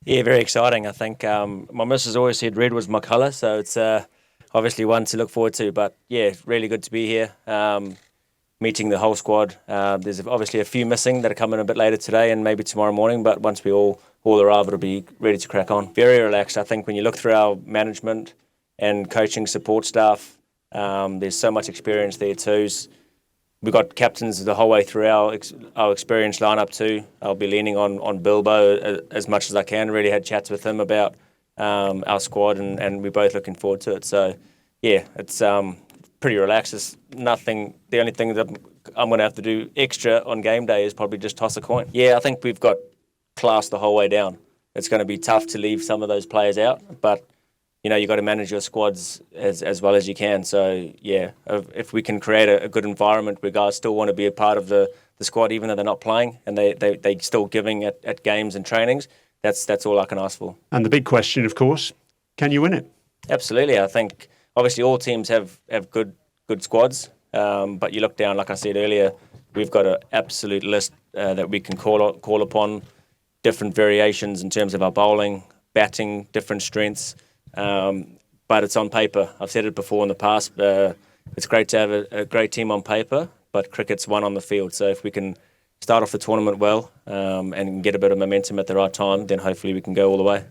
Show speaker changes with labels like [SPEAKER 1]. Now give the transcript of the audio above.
[SPEAKER 1] Yeah, very exciting. I think my missus always said red was my colour, so it's obviously one to look forward to. But yeah, really good to be here, meeting the whole squad. There's obviously a few missing that are coming a bit later today and maybe tomorrow morning, but once we all arrive, it'll be ready to crack on. Very relaxed. I think when you look through our management and coaching support staff, there's so much experience there too. We've got captains the whole way through our experienced lineup too. I'll be leaning on Bilbo as much as I can. Really had chats with him about our squad, and we're both looking forward to it. So, yeah, it's pretty relaxed. It's nothing. The only thing that I'm going to have to do extra on game day is probably just toss a coin. Yeah, I think we've got class the whole way down. It's going to be tough to leave some of those players out, but you've got to manage your squads as well as you can. So, yeah, if we can create a good environment where guys still want to be a part of the squad, even though they're not playing, and they still giving at games and trainings, that's all I can ask for.
[SPEAKER 2] And the big question, of course, can you win it?
[SPEAKER 1] Absolutely. I think, obviously, all teams have good squads, but you look down, like I said earlier, we've got an absolute list that we can call upon, different variations in terms of our bowling, batting, different strengths. But it's on paper. I've said it before in the past. It's great to have a great team on paper, but cricket's won on the field. So if we can start off the tournament well and get a bit of momentum at the right time, then hopefully we can go all the way.